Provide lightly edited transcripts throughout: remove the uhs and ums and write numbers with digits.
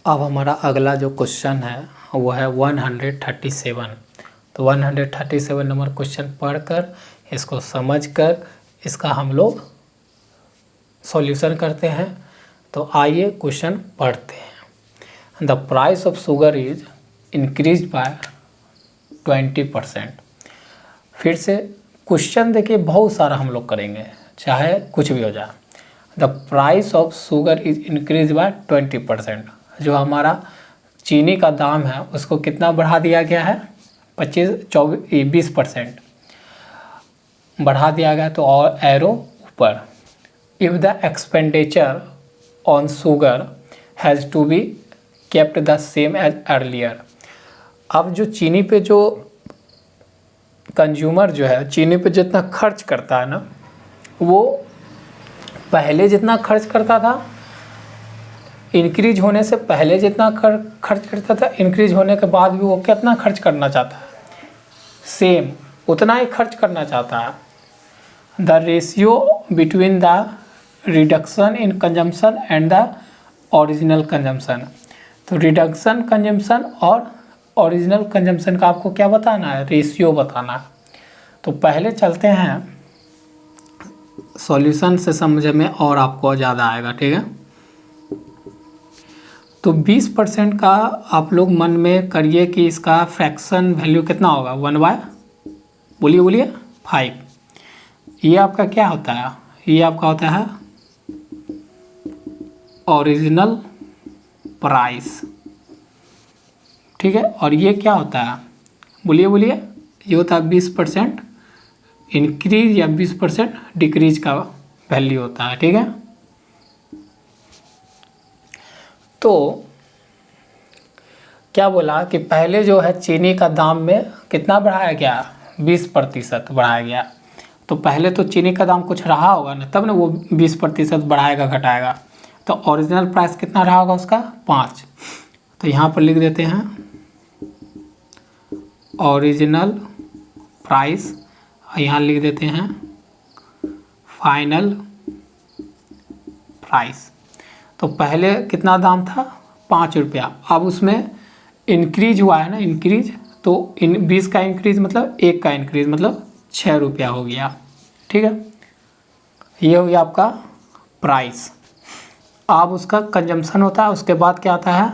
अब हमारा अगला जो क्वेश्चन है वो है 137। तो 137 नंबर क्वेश्चन पढ़कर इसको समझकर इसका हम लोग सॉल्यूशन करते हैं। तो आइए क्वेश्चन पढ़ते हैं। The price of sugar is increase by 20%। फिर से क्वेश्चन देखिए बहुत सारा हम लोग करेंगे, चाहे कुछ भी हो जाए। The price of sugar is increase by 20%। जो हमारा चीनी का दाम है उसको कितना बढ़ा दिया गया है, 20% बढ़ा दिया गया। तो और एरो ऊपर। If the expenditure on sugar has to be kept the same as earlier. अब जो चीनी पे जो कंज्यूमर जो है चीनी पे जितना खर्च करता है ना, वो पहले जितना खर्च करता था, इंक्रीज होने से पहले जितना खर्च करता था, इंक्रीज होने के बाद भी वो कितना खर्च करना चाहता है, सेम उतना ही खर्च करना चाहता है। The ratio between the reduction in consumption and the original consumption. तो रिडक्शन कंजम्पशन और ओरिजिनल कंजम्पशन का आपको क्या बताना है, रेशियो बताना है। तो पहले चलते हैं सॉल्यूशन से समझ में और आपको ज़्यादा आएगा, ठीक है। तो 20% का आप लोग मन में करिए कि इसका फ्रैक्शन वैल्यू कितना होगा, 1/, बोलिए 5। ये आपका क्या होता है, ये आपका होता है ओरिजिनल प्राइस, ठीक है। और ये क्या होता है, बोलिए ये होता है 20% इंक्रीज या 20% डिक्रीज का वैल्यू होता है, ठीक है। तो क्या बोला कि पहले जो है चीनी का दाम में कितना बढ़ाया गया, 20% बढ़ाया गया। तो पहले तो चीनी का दाम कुछ रहा होगा ना, तब ना वो 20% बढ़ाएगा घटाएगा। तो ओरिजिनल प्राइस कितना रहा होगा उसका, 5। तो यहाँ पर लिख देते हैं ओरिजिनल प्राइस, यहाँ लिख देते हैं फाइनल प्राइस। तो पहले कितना दाम था, 5 रुपया। अब उसमें इंक्रीज हुआ है ना, इंक्रीज, तो 20 का इंक्रीज मतलब 1 का इंक्रीज मतलब 6 रुपया हो गया, ठीक है। ये हो गया आपका प्राइस। अब उसका कंजम्पशन होता है, उसके बाद क्या आता है,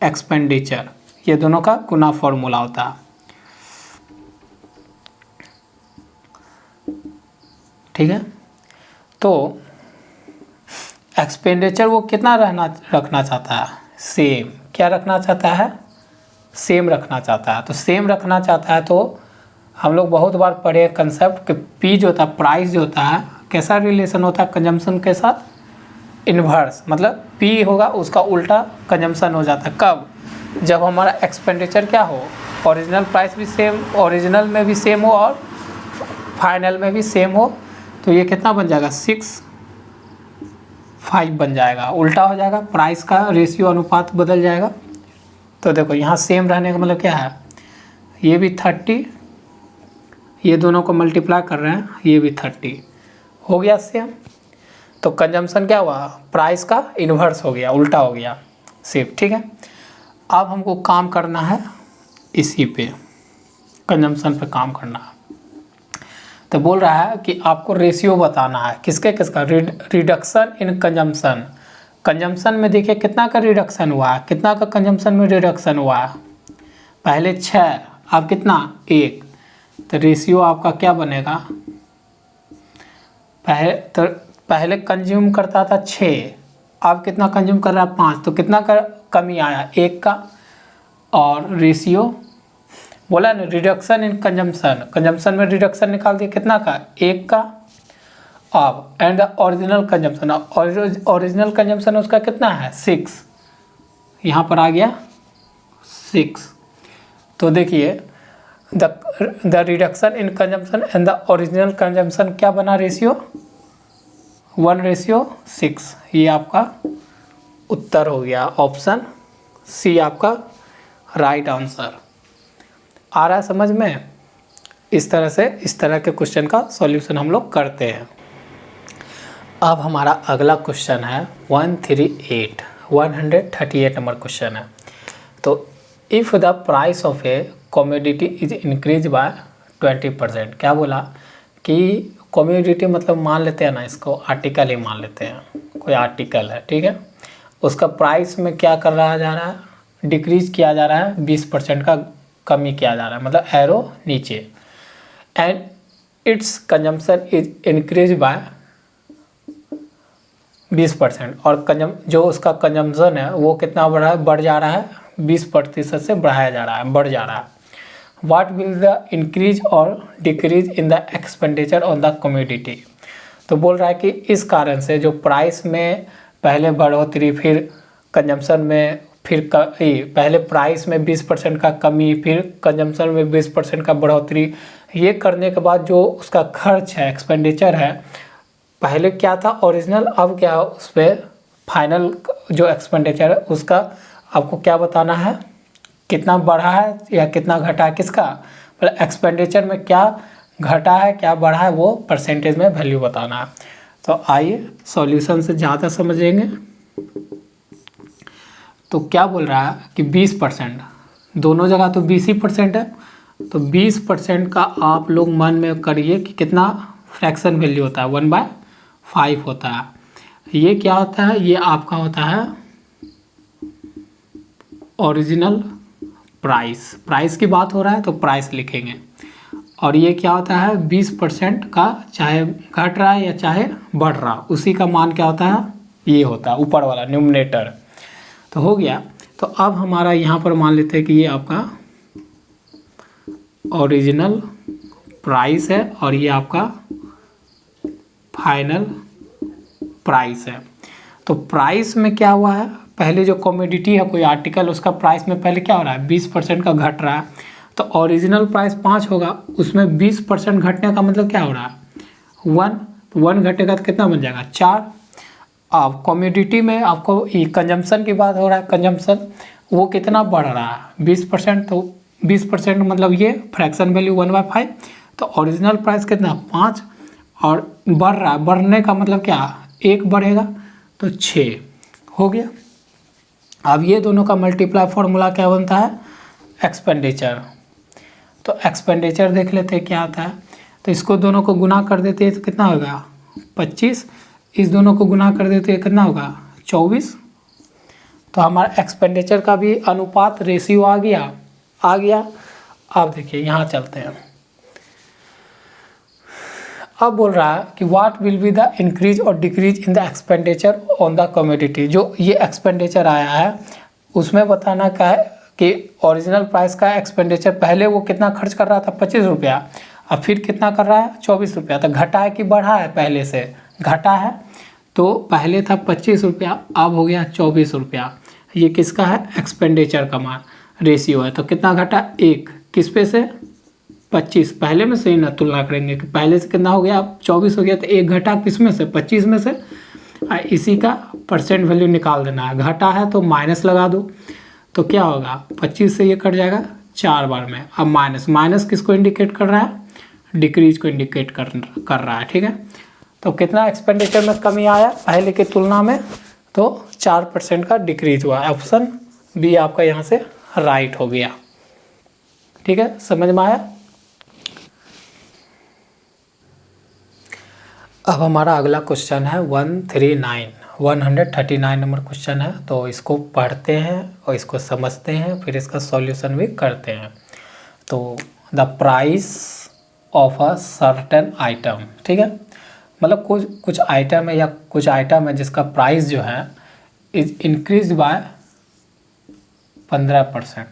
एक्सपेंडिचर। ये दोनों का गुना फॉर्मूला होता है, ठीक है। तो एक्सपेंडिचर वो कितना रखना चाहता है, सेम। क्या रखना चाहता है, सेम रखना चाहता है। तो सेम रखना चाहता है तो हम लोग बहुत बार पढ़े कंसेप्ट कि पी जो होता है, प्राइस जो होता है, कैसा रिलेशन होता है कंजम्पशन के साथ, इन्वर्स। मतलब पी होगा उसका उल्टा कंजम्पशन हो जाता है। कब, जब हमारा एक्सपेंडिचर क्या हो, ओरिजिनल प्राइस भी सेम, ओरिजिनल में भी सेम हो और फाइनल में भी सेम हो। तो ये कितना बन जाएगा, 6:5 बन जाएगा, उल्टा हो जाएगा, प्राइस का रेशियो अनुपात बदल जाएगा। तो देखो यहाँ सेम रहने का मतलब क्या है, ये भी 30, ये दोनों को मल्टीप्लाई कर रहे हैं, ये भी 30 हो गया सेम। तो कंजम्पशन क्या हुआ, प्राइस का इन्वर्स हो गया, उल्टा हो गया, सेम, ठीक है। अब हमको काम करना है इसी पे, कंजम्पशन पे काम करना है। तो बोल रहा है कि आपको रेशियो बताना है, किसका, रिडक्शन इन कंजम्पशन। कंजम्पशन में देखिए कितना का रिडक्शन हुआ है, कितना का कंजम्पशन में रिडक्शन हुआ है, पहले 6, अब कितना, 1। तो रेशियो आपका क्या बनेगा, पहले कंज्यूम करता था 6, अब कितना कंज्यूम कर रहा है, 5। तो कितना का कमी आया, 1 का। और रेशियो बोला ना, रिडक्शन इन कंजम्पशन में रिडक्शन निकाल दिया, कितना का, 1 का। अब and original consumption, original consumption उसका कितना है, 6, यहाँ पर आ गया 6। तो देखिए the reduction in consumption and the original consumption क्या बना, रेशियो 1:6। ये आपका उत्तर हो गया, ऑप्शन सी आपका राइट आंसर। आ रहा है समझ में। इस तरह से इस तरह के क्वेश्चन का सॉल्यूशन हम लोग करते हैं। अब हमारा अगला क्वेश्चन है 138। 138 नंबर क्वेश्चन है। तो if the price of A commodity is increase by 20%, क्या बोला कि कमोडिटी मतलब मान लेते हैं ना, इसको आर्टिकल ही मान लेते हैं, कोई आर्टिकल है, ठीक है, उसका प्राइस में क्या कर रहा जा रहा है, डिक्रीज किया जा रहा है, 20% का कमी किया जा रहा है, मतलब एरो नीचे, and it's consumption is increase by 20%, और जो उसका कंजम्पशन है वो कितना बढ़ जा रहा है, 20% से बढ़ाया जा रहा है, बढ़ जा रहा है। What will the increase or decrease in the expenditure on the commodity. तो बोल रहा है कि इस कारण से जो प्राइस में पहले बढ़ोतरी, फिर कंजम्पशन में फिर पहले प्राइस में 20% का कमी, फिर कंजम्पशन में 20% का बढ़ोतरी, ये करने के बाद जो उसका खर्च है, एक्सपेंडिचर है, पहले क्या था ओरिजिनल, अब क्या उस पर फाइनल जो एक्सपेंडिचर है उसका आपको क्या बताना है, कितना बढ़ा है या कितना घटा है, किसका मतलब एक्सपेंडिचर में क्या घटा है क्या बढ़ा है, वो परसेंटेज में वैल्यू बताना है। तो आइए सॉल्यूशन से ज़्यादा समझेंगे। तो क्या बोल रहा है कि 20%, दोनों जगह तो 20% है, तो 20% का आप लोग मन में करिए कि कितना फ्रैक्शन वैल्यू होता है, 1/5 होता है। ये क्या होता है, ये आपका होता है ओरिजिनल प्राइस की बात हो रहा है तो प्राइस लिखेंगे, और ये क्या होता है 20% का, चाहे घट रहा है या चाहे बढ़ रहा, उसी का मान क्या होता है, ये होता है ऊपर वाला न्यूमरेटर। तो हो गया। तो अब हमारा यहाँ पर मान लेते हैं कि ये आपका ओरिजिनल प्राइस है और ये आपका फाइनल प्राइस है। तो प्राइस में क्या हुआ है, पहले जो कमोडिटी है कोई आर्टिकल, उसका प्राइस में पहले क्या हो रहा है, 20% का घट रहा है, तो ओरिजिनल प्राइस 5 होगा, उसमें 20% घटने का मतलब क्या हो रहा है, 1, तो 1 घटेगा तो कितना बन जाएगा, 4। अब कमोडिटी में आपको कंजम्पशन की बात हो रहा है, कंजम्पशन वो कितना बढ़ रहा है 20%, तो 20% मतलब ये फ्रैक्शन वैल्यू 1/5, तो ओरिजिनल प्राइस कितना 5, और बढ़ रहा है, बढ़ने का मतलब क्या, 1 बढ़ेगा तो 6 हो गया। अब ये दोनों का मल्टीप्लाई फॉर्मूला क्या बनता है, एक्सपेंडिचर। तो एक्सपेंडिचर देख लेते हैं क्या आता है, तो इसको दोनों को गुना कर देते हैं तो कितना होगा 25, इस दोनों को गुना कर देते हैं कितना होगा 24। तो हमारा एक्सपेंडिचर का भी अनुपात रेशियो आ गया। अब देखिए यहाँ चलते हैं। अब बोल रहा है कि what will be the increase or decrease in the expenditure on the commodity. जो ये एक्सपेंडिचर आया है उसमें बताना क्या है कि ओरिजिनल प्राइस का एक्सपेंडिचर पहले वो कितना खर्च कर रहा था 25 रुपया, अब फिर कितना कर रहा है 24 रुपया। तो घटा है कि बढ़ा है, पहले से घटा है, तो पहले था 25 रुपया, अब हो गया 24 रुपया। ये किसका है, एक्सपेंडिचर का मान रेशियो है। तो कितना घटा, 1, किस पे से 25, पहले में से ही ना तुलना करेंगे कि पहले से कितना हो गया, अब 24 हो गया, तो 1 घटा किस में से 25 में से, इसी का परसेंट वैल्यू निकाल देना है। घटा है तो माइनस लगा दो, तो क्या होगा 25 से ये कट जाएगा 4 बार में। अब माइनस किसको इंडिकेट कर रहा है, डिक्रीज को इंडिकेट कर रहा है, ठीक है। तो कितना एक्सपेंडिचर में कमी आया पहले की तुलना में, तो 4% का डिक्रीज हुआ। ऑप्शन बी आपका यहाँ से राइट हो गया, ठीक है, समझ में आया। अब हमारा अगला क्वेश्चन है 139 नंबर क्वेश्चन है। तो इसको पढ़ते हैं और इसको समझते हैं, फिर इसका सॉल्यूशन भी करते हैं। तो the price of a certain item, ठीक है, मतलब कुछ आइटम है या कुछ आइटम है जिसका प्राइस जो है इज इंक्रीज बाय 15%।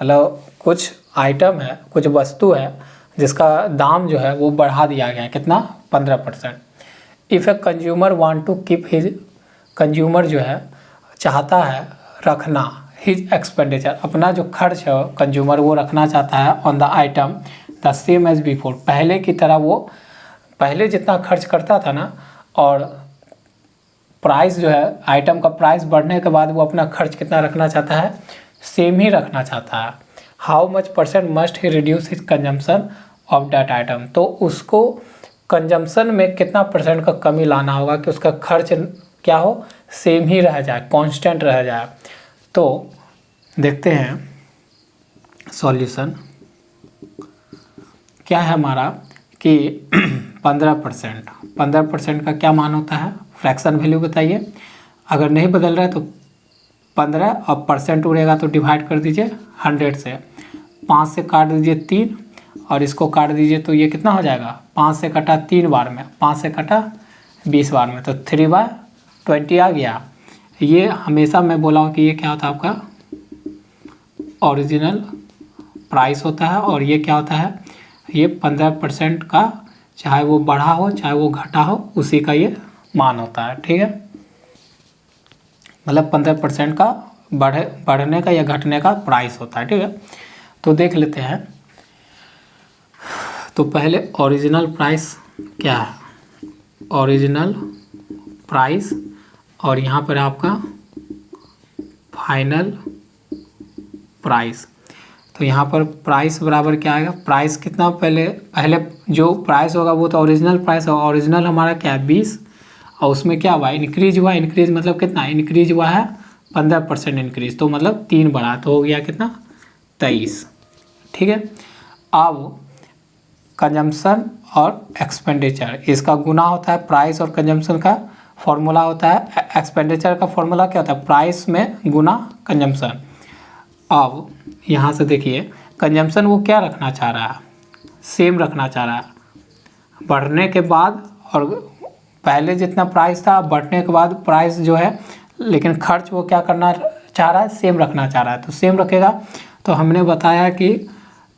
मतलब कुछ आइटम है, कुछ वस्तु है जिसका दाम जो है वो बढ़ा दिया गया है, कितना 15%। If a consumer want to keep his, consumer जो है चाहता है रखना हिज एक्सपेंडिचर, अपना जो खर्च है कंज्यूमर वो रखना चाहता है on the item the same as before, पहले की तरह वो पहले जितना खर्च करता था ना, और प्राइस जो है आइटम का प्राइस बढ़ने के बाद वो अपना खर्च कितना रखना चाहता है, सेम ही रखना चाहता है। How much percent must he reduce his consumption of that item, तो उसको कंजम्पशन में कितना परसेंट का कमी लाना होगा कि उसका खर्च क्या हो, सेम ही रह जाए, कांस्टेंट रह जाए। तो देखते हैं सॉल्यूशन क्या है हमारा कि 15% का क्या मान होता है, फ्रैक्शन वैल्यू बताइए। अगर नहीं बदल रहा है तो 15 और परसेंट उड़ेगा तो डिवाइड कर दीजिए 100 से, 5 से काट दीजिए 3 और इसको काट दीजिए तो ये कितना हो जाएगा, 5 से कटा 3 बार में, 5 से कटा 20 बार में, तो 3/20 आ गया। ये हमेशा मैं बोला हूँ कि ये क्या होता है आपका ओरिजिनल प्राइस होता है, और ये क्या होता है, ये 15% का, चाहे वो बढ़ा हो चाहे वो घटा हो, उसी का ये मान होता है। ठीक है, मतलब 15% का बढ़ने का या घटने का प्राइस होता है। ठीक है, तो देख लेते हैं। तो पहले ओरिजिनल प्राइस क्या है, ओरिजिनल प्राइस, और यहाँ पर आपका फाइनल प्राइस। तो यहाँ पर प्राइस बराबर क्या आएगा, प्राइस कितना, पहले जो प्राइस होगा वो तो ओरिजिनल प्राइस होगा। ओरिजिनल हमारा क्या है 20, और उसमें क्या हुआ, इंक्रीज हुआ। इंक्रीज मतलब कितना, इंक्रीज हुआ है 15% इंक्रीज, तो मतलब 3 बढ़ा, तो हो गया कितना 23। ठीक है, अब कंजम्पशन और एक्सपेंडिचर, इसका गुना होता है प्राइस और कंजम्पशन का फॉर्मूला होता है। एक्सपेंडिचर का फॉर्मूला क्या होता है, प्राइस में गुना कंजम्पशन। अब यहाँ से देखिए कंजम्पशन वो क्या रखना चाह रहा है, सेम रखना चाह रहा है, बढ़ने के बाद, और पहले जितना प्राइस था बढ़ने के बाद प्राइस जो है, लेकिन खर्च वो क्या करना चाह रहा है, सेम रखना चाह रहा है। तो सेम रखेगा, तो हमने बताया कि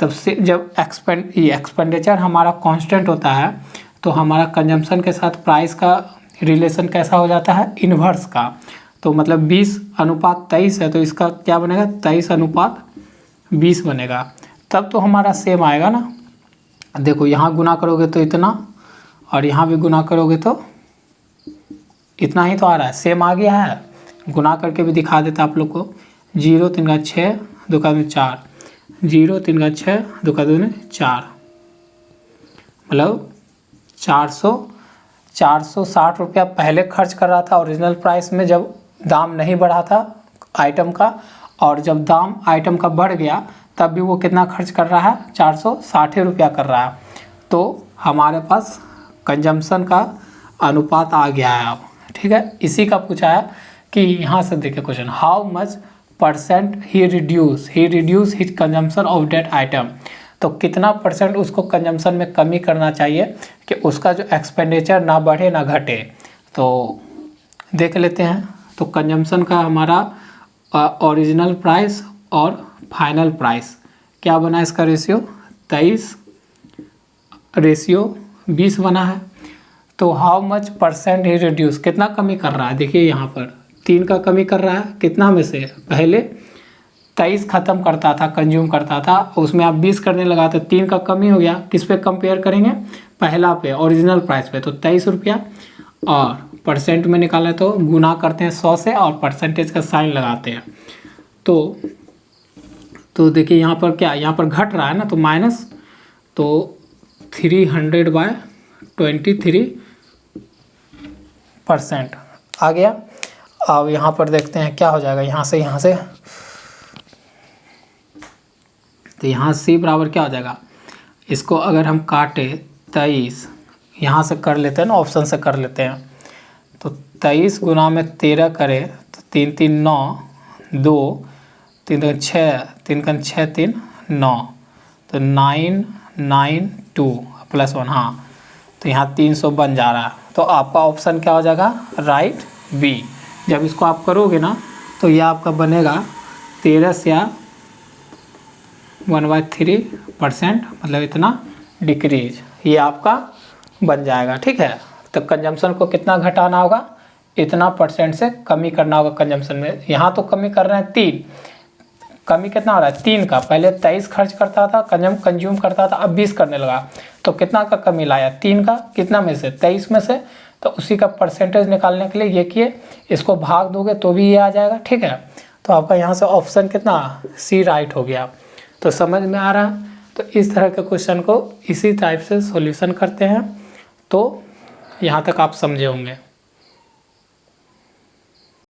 तब से जब एक्सपेंडिचर हमारा कांस्टेंट होता है तो हमारा कंजम्पशन के साथ प्राइस का रिलेशन कैसा हो जाता है, इन्वर्स का। तो मतलब 20:23 है, तो इसका क्या बनेगा 23:20 बनेगा, तब तो हमारा सेम आएगा ना। देखो यहाँ गुना करोगे तो इतना, और यहाँ भी गुना करोगे तो इतना ही तो आ रहा है, सेम आ गया है। गुना करके भी दिखा देता आप लोग को, 0 3 6 2 4, 0 3 6 2 4, मतलब 460 रुपया पहले खर्च कर रहा था ओरिजिनल प्राइस में, जब दाम नहीं बढ़ा था आइटम का, और जब दाम आइटम का बढ़ गया तब भी वो कितना खर्च कर रहा है, 460 रुपया कर रहा है। तो हमारे पास कंजम्पशन का अनुपात आ गया है अब। ठीक है, इसी का पूछा है कि यहाँ से देखिए question, how much percent he reduce his consumption of that item. तो कितना परसेंट उसको कंजम्पशन में कमी करना चाहिए कि उसका जो एक्सपेंडिचर ना बढ़े ना घटे। तो देख लेते हैं। तो कंजम्पशन का हमारा ओरिजिनल प्राइस और फाइनल प्राइस क्या बना, इसका रेशियो 23:20 बना है। तो how much percent he reduce, कितना कमी कर रहा है, देखिए यहाँ पर 3 का कमी कर रहा है, कितना में से, पहले 23 ख़त्म करता था, कंज्यूम करता था, उसमें आप 20 करने लगा तो 3 का कमी हो गया। किस पे कंपेयर करेंगे, पहला पे ओरिजिनल प्राइस पे, तो 23 रुपया, और परसेंट में निकाला तो गुना करते हैं 100 से और परसेंटेज का साइन लगाते हैं। तो देखिए यहाँ पर क्या, यहाँ पर घट रहा है ना, तो माइनस, तो 300/23% आ गया। अब यहाँ पर देखते हैं क्या हो जाएगा, यहाँ से तो यहाँ C बराबर क्या हो जाएगा, इसको अगर हम काटे 23, यहाँ से कर लेते हैं ना, ऑप्शन से कर लेते हैं, तो 23 गुना में 13 करें तो 3 3 9, 2 3 6 3 6 3 9, तो 992 +1, हाँ, तो यहाँ 300 बन जा रहा है। तो आपका ऑप्शन क्या हो जाएगा, राइट बी। जब इसको आप करोगे ना तो यह आपका बनेगा 13 या 1/3%, मतलब इतना डिक्रीज, ये आपका बन जाएगा। ठीक है, तो कंजम्पशन को कितना घटाना होगा, इतना परसेंट से कमी करना होगा कंजम्पशन में। यहाँ तो कमी कर रहे हैं 3, कमी कितना हो रहा है 3 का, पहले 23 खर्च करता था, कंज्यूम करता था, अब 20 करने लगा, तो कितना का कमी लाया, 3 का, कितना में से, 23 में से, तो उसी का परसेंटेज निकालने के लिए ये किए, इसको भाग दोगे तो भी ये आ जाएगा। ठीक है, तो आपका यहाँ से ऑप्शन कितना, सी राइट हो गया। तो समझ में आ रहा है। तो इस तरह के क्वेश्चन को इसी टाइप से सॉल्यूशन करते हैं। तो यहाँ तक आप समझे होंगे।